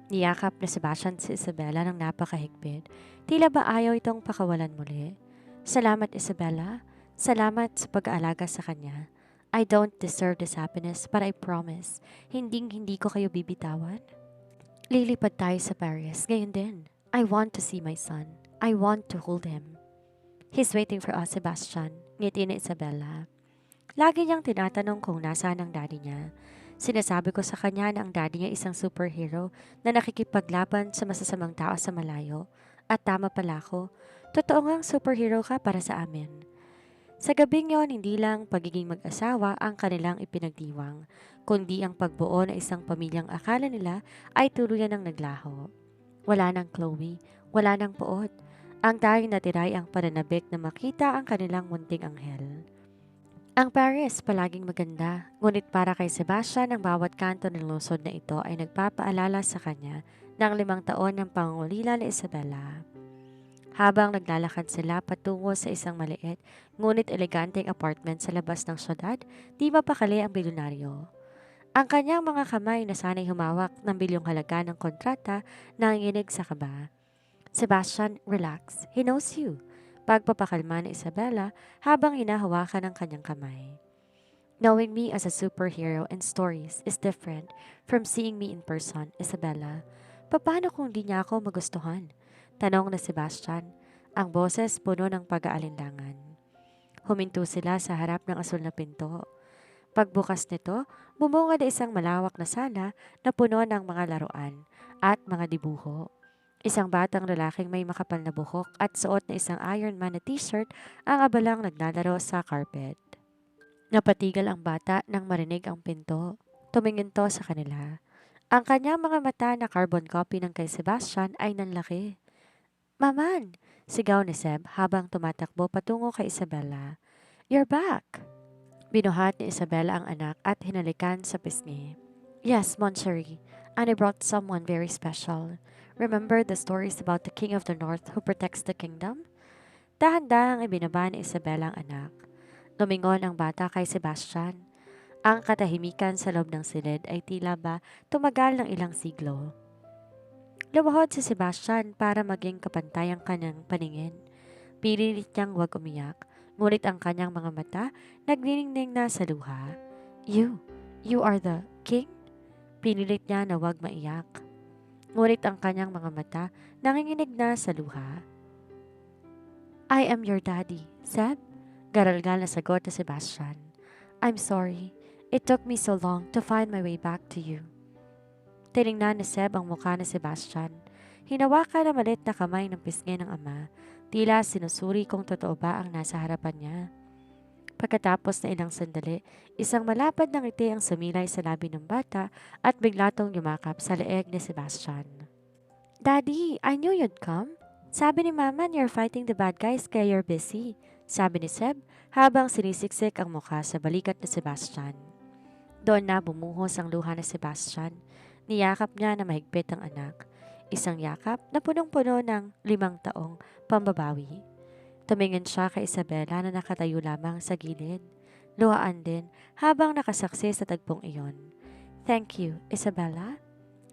Niyakap na Sebastian si Isabella ng napakahigpit. Tila ba ayaw itong pakawalan muli? Salamat, Isabella. Salamat sa pag-aalaga sa kanya. I don't deserve this happiness, but I promise, hindi ko kayo bibitawan. Lilipad tayo sa Paris, ngayon din. I want to see my son. I want to hold him. He's waiting for us, Sebastian. Ngiti ni Isabella. Lagi niyang tinatanong kung nasaan ang daddy niya. Sinasabi ko sa kanya na ang daddy niya isang superhero na nakikipaglaban sa masasamang tao sa malayo. At tama pala ako. Totoo ngang superhero ka para sa amin. Sa gabing yon, hindi lang pagiging mag-asawa ang kanilang ipinagdiwang, kundi ang pagbuo ng isang pamilyang akala nila ay tuluyan ng naglaho. Wala nang Chloe, wala nang puot. Ang tanging natira ay ang pananabik na makita ang kanilang munting anghel. Ang Paris palaging maganda, ngunit para kay Sebastian ang bawat kanto ng lungsod na ito ay nagpapaalala sa kanya ng 5 taon ng pangungulila ni Isabela. Habang naglalakad sila patungo sa isang maliit ngunit eleganteng apartment sa labas ng syudad, di mapakali ang bilyonaryo. Ang kanyang mga kamay na sanay humawak ng bilyong halaga ng kontrata nanginginig sa kaba. Sebastian, relax. He knows you. Pagpapakalma ni Isabella habang hinahawakan ang kanyang kamay. Knowing me as a superhero in stories is different from seeing me in person, Isabella. Paano kung di niya ako magustuhan? Tanong na Sebastian, ang boses puno ng pag-aalinlangan. Huminto sila sa harap ng asul na pinto. Pagbukas nito, bumungad na isang malawak na sala na puno ng mga laruan at mga dibuho. Isang batang lalaking may makapal na buhok at suot na isang Iron Man na t-shirt ang abalang naglalaro sa carpet. Napatigal ang bata nang marinig ang pinto. Tumingin to sa kanila. Ang kanyang mga mata na carbon copy ng kay Sebastian ay nanlaki. Maman! Sigaw ni Seb habang tumatakbo patungo kay Isabella. You're back! Binuhat ni Isabella ang anak at hinalikan sa pisngi. Yes, Moncherie, and I brought someone very special. Remember the stories about the King of the North who protects the kingdom? Dahan-dahang ibinaba ni Isabella ang anak. Lumingon ang bata kay Sebastian. Ang katahimikan sa loob ng silid ay tila ba tumagal ng ilang siglo. Lumahod si Sebastian para maging kapantay ang kanyang paningin. Pinilit niyang huwag umiyak, ngunit ang kanyang mga mata nagniningning na sa luha. You are the king? Pinilit niya na huwag maiyak. Ngunit ang kanyang mga mata nanginginig na sa luha. I am your daddy, Seb? Garalgal na sagot ni Sebastian. I'm sorry. It took me so long to find my way back to you. Tiningnan ni Seb ang mukha ni Sebastian. Hinawakan na malit na kamay ng pisngi ng ama. Tila sinusuri kung totoo ba ang nasa harapan niya. Pagkatapos na ilang sandali, isang malapad na ngiti ang sumilay sa labi ng bata at bigla tong yumakap sa leeg ni Sebastian. Daddy, I knew you'd come. Sabi ni Mama you're fighting the bad guys kaya you're busy. Sabi ni Seb habang sinisiksik ang mukha sa balikat ni Sebastian. Doon na bumuhos ang luha ni Sebastian. Niyakap niya na mahigpit ang anak. Isang yakap na punong-puno ng 5 taong pambabawi. Tumingin siya kay Isabella na nakatayo lamang sa gilid. Luhaan din habang nakasaksi sa tagpong iyon. Thank you, Isabella.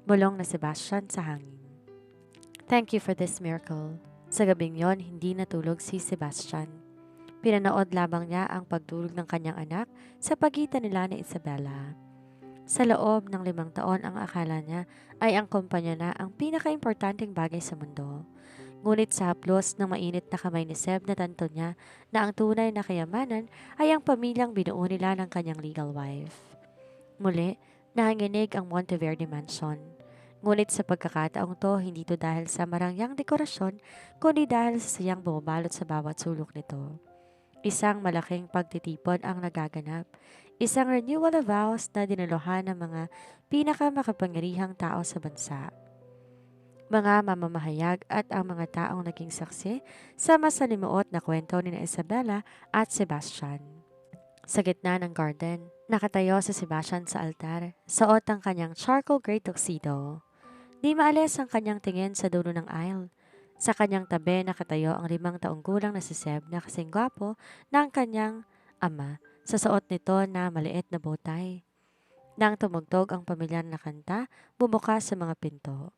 Bulong na Sebastian sa hangin. Thank you for this miracle. Sa gabing yon, hindi natulog si Sebastian. Pinanood lamang niya ang pagdulog ng kanyang anak sa pagitan nila ni Isabella. Sa loob ng 5 taon ang akala niya ay ang kumpanya na ang pinaka-importanting bagay sa mundo. Ngunit sa haplos ng mainit na kamay ni Seb na tanto niya na ang tunay na kayamanan ay ang pamilyang binuo nila ng kanyang legal wife. Muli, nanginginig ang Monteverde Mansion. Ngunit sa pagkakataong to, hindi to dahil sa marangyang dekorasyon, kundi dahil sa siyang bumabalot sa bawat sulok nito. Isang malaking pagtitipon ang nagaganap. Isang renewal of vows na dinaluhan ng mga pinakamakapangyarihang tao sa bansa. Mga mamamahayag at ang mga taong naging saksi sa masalimuot na kwento ni Isabella at Sebastian. Sa gitna ng garden, nakatayo si Sebastian sa altar, suot ang kanyang charcoal gray tuxedo. Di maalis ang kanyang tingin sa dulo ng aisle. Sa kanyang tabi nakatayo ang 5 taong gulang na si Seb na kasing gwapo ng kanyang ama sa suot nito na maliit na bowtie. Nang tumugtog ang pamilyar na kanta, bumukas sa mga pinto.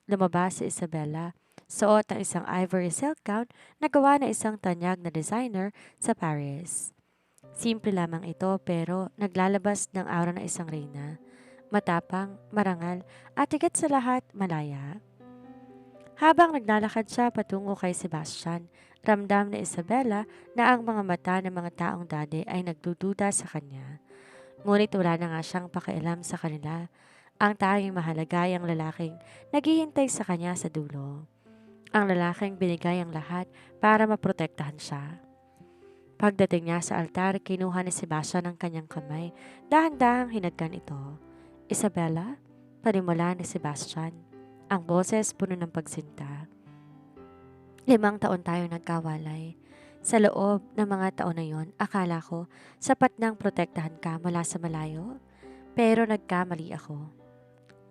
Lumabas si Isabella, suot ang isang ivory silk gown na gawa na isang tanyag na designer sa Paris. Simple lamang ito pero naglalabas ng aura ng isang reyna. Matapang, marangal at higit sa lahat malaya. Habang naglalakad siya patungo kay Sebastian, ramdam ni Isabella na ang mga mata ng mga taong dati ay nagdududa sa kanya. Ngunit wala na nga siyang pakialam sa kanila. Ang tanging mahalaga ay ang lalaking naghihintay sa kanya sa dulo. Ang lalaking binigay ang lahat para maprotektahan siya. Pagdating niya sa altar, kinuha ni Sebastian ang kanyang kamay. Dahan-dahang hinagkan ito. Isabella? Panimula ni Sebastian. Ang boses puno ng pagsinta. 5 taon tayo nagkawalay. Sa loob ng mga taon na yon, akala ko sapat nang protektahan ka mula sa malayo. Pero nagkamali ako.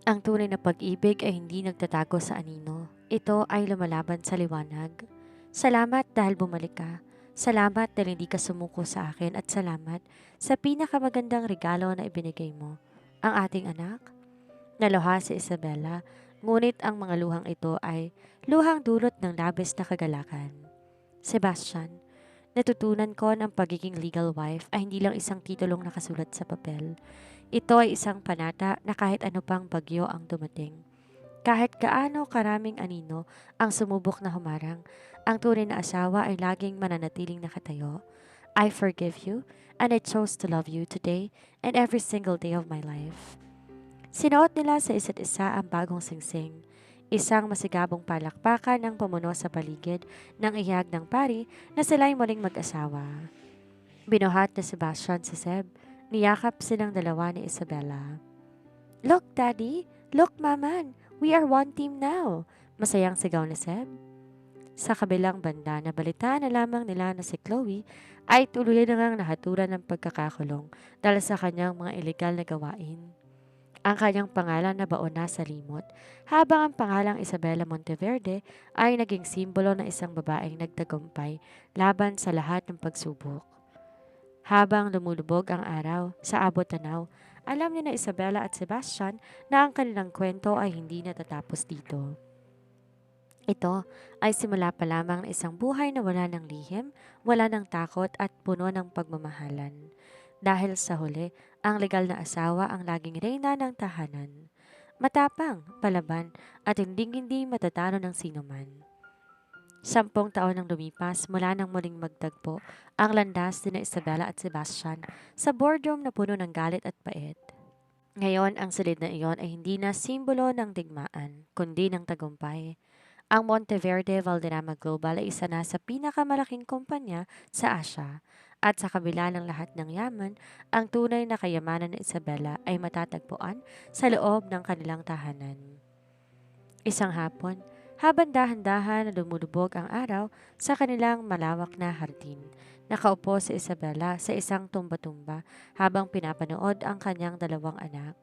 Ang tunay na pag-ibig ay hindi nagtatago sa anino. Ito ay lumalaban sa liwanag. Salamat dahil bumalik ka. Salamat dahil hindi ka sumuko sa akin at salamat sa pinakamagandang regalo na ibinigay mo. Ang ating anak. Naluha si Isabella, ngunit ang mga luhang ito ay luhang dulot ng labis na kagalakan. Sebastian, natutunan ko ng pagiging legal wife ay hindi lang isang titulong nakasulat sa papel. Ito ay isang panata na kahit ano pang bagyo ang dumating. Kahit gaano karaming anino ang sumubok na humarang, ang tunay na asawa ay laging mananatiling nakatayo. I forgive you and I chose to love you today and every single day of my life. Sinuot nila sa isa't isa ang bagong singsing. Isang masigabong palakpakan ang pumuno sa paligid ng ihag ng pari na sila'y muling mag-asawa. Binuhat na Sebastian si Seb. Niyakap silang dalawa ni Isabella. Look, Daddy! Look, Maman! We are one team now! Masayang sigaw ni Seb. Sa kabilang banda, nabalitaan na lamang nila na si Chloe ay tuloy na ngang nahaturan ng pagkakakulong dahil sa kanyang mga ilegal na gawain. Ang kanyang pangalan na baon na sa limot, habang ang pangalang Isabella Monteverde ay naging simbolo ng isang babaeng nagtagumpay laban sa lahat ng pagsubok. Habang lumulubog ang araw sa abot-tanaw, alam ni na Isabella at Sebastian na ang kanilang kwento ay hindi natatapos dito. Ito ay simula pa lamang ng isang buhay na wala ng lihim, wala ng takot at puno ng pagmamahalan. Dahil sa huli, ang legal na asawa ang laging reyna ng tahanan. Matapang, palaban at hindi matatalo ng sinuman. 10 taon nang lumipas mula nang muling magtagpo ang landas ni Isabella at Sebastian sa boardroom na puno ng galit at pait. Ngayon, ang silid na iyon ay hindi na simbolo ng digmaan, kundi ng tagumpay. Ang Monteverde Valderrama Global ay isa na sa pinakamalaking kumpanya sa Asia. At sa kabila ng lahat ng yaman, ang tunay na kayamanan ng Isabella ay matatagpuan sa loob ng kanilang tahanan. Isang hapon, habang dahan-dahan na lumulubog ang araw sa kanilang malawak na hardin, nakaupo si Isabella sa isang tumba-tumba habang pinapanood ang kanyang dalawang anak.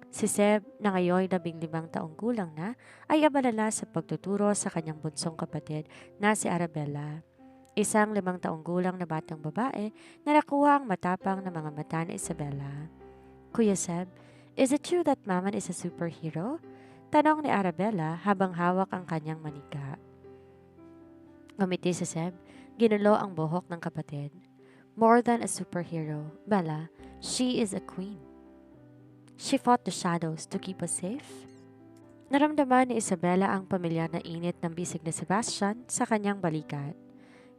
Si Seb, na ngayon 15 taong gulang na, ay abalala sa pagtuturo sa kanyang bunsong kapatid na si Arabella. Isang 5 taong gulang na batang babae na nakuha ang matapang na mga mata ni Isabella. Kuya Seb, is it true that Maman is a superhero? Tanong ni Arabella habang hawak ang kanyang manika. Ngumiti si Seb, ginulo ang buhok ng kapatid. More than a superhero, Bella, she is a queen. She fought the shadows to keep us safe. Naramdaman ni Isabella ang pamilyar na init ng bisig na Sebastian sa kanyang balikat.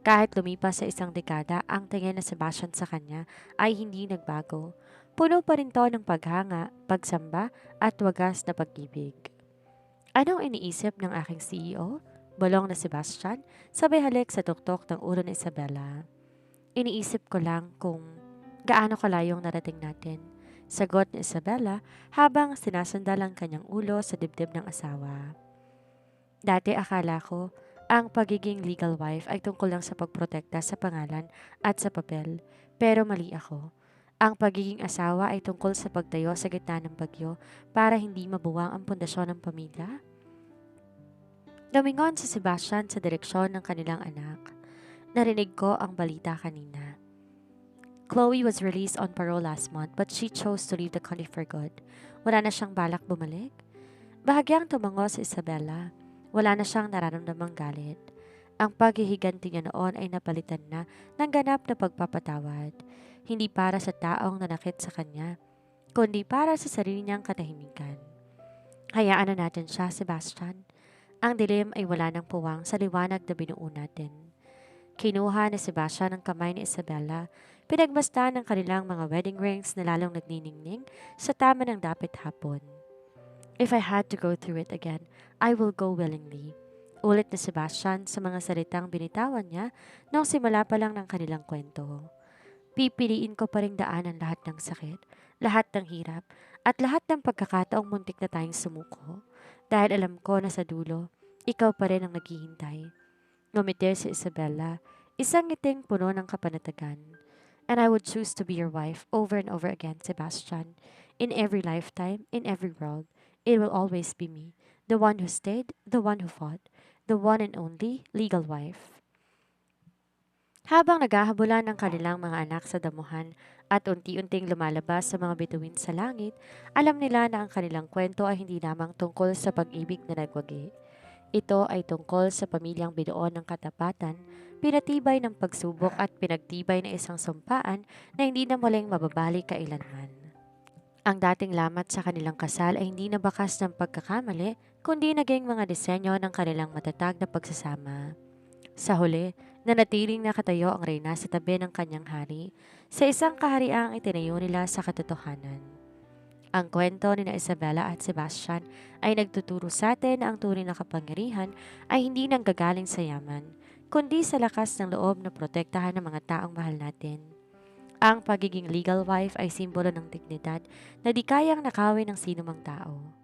Kahit lumipas sa isang dekada, ang tingin na Sebastian sa kanya ay hindi nagbago. Puno pa rin to ng paghanga, pagsamba at wagas na pag-ibig. Anong iniisip ng aking CEO? Bulong na Sebastian, sabay halik sa tuktok ng ulo ni Isabella. Iniisip ko lang kung gaano kalayong narating natin. Sagot ni Isabella habang sinasandal ang kanyang ulo sa dibdib ng asawa. Dati akala ko, ang pagiging legal wife ay tungkol lang sa pagprotekta sa pangalan at sa papel. Pero mali ako. Ang pagiging asawa ay tungkol sa pagtayo sa gitna ng bagyo para hindi mabuwang ang pundasyon ng pamilya. Lumingon si Sebastian sa direksyon ng kanilang anak. Narinig ko ang balita kanina. Chloe was released on parole last month but she chose to leave the country for good. Wala na siyang balak bumalik. Bahagyang tumango si Isabella. Wala na siyang nararamdamang galit. Ang paghihiganti niya noon ay napalitan na ng ganap na pagpapatawad. Hindi para sa taong nanakit sa kanya, kundi para sa sarili niyang katahimikan. Hayaan na natin siya, Sebastian. Ang dilim ay wala ng puwang sa liwanag na binuo natin. Kinuha ni Sebastian ang kamay ni Isabella, pinagmasdan ng kanilang mga wedding rings na lalong nagniningning sa tama ng dapit hapon. If I had to go through it again, I will go willingly. Ulit ni Sebastian sa mga salitang binitawan niya nung simula pa lang ng kanilang kwento. Pipiliin ko pa ring daanan lahat ng sakit, lahat ng hirap, at lahat ng pagkakataong muntik na tayong sumuko. Dahil alam ko na sa dulo, ikaw pa rin ang naghihintay. Ngumiti si Isabella, isang ngiting puno ng kapanatagan. And I would choose to be your wife over and over again, Sebastian. In every lifetime, in every world, it will always be me, the one who stayed, the one who fought, the one and only legal wife. Habang naghahabulan ang kanilang mga anak sa damuhan at unti-unting lumalabas sa mga bituin sa langit, alam nila na ang kanilang kwento ay hindi lamang tungkol sa pag-ibig na nagwagi. Ito ay tungkol sa pamilyang binuo ng katapatan, pinatibay ng pagsubok at pinagtibay ng isang sumpaan na hindi na muling mababalik kailanman. Ang dating lamat sa kanilang kasal ay hindi na bakas ng pagkakamali, kundi naging mga disenyo ng kanilang matatag na pagsasama. Sa huli, nanatiling nakatayo ang reyna sa tabi ng kanyang hari, sa isang kahariang itinayo nila sa katotohanan. Ang kwento ni na Isabella at Sebastian ay nagtuturo sa atin na ang tunay na kapangyarihan ay hindi nanggagaling sa yaman, kundi sa lakas ng loob na protektahan ng mga taong mahal natin. Ang pagiging legal wife ay simbolo ng dignidad na di kayang nakawin ng sinumang tao.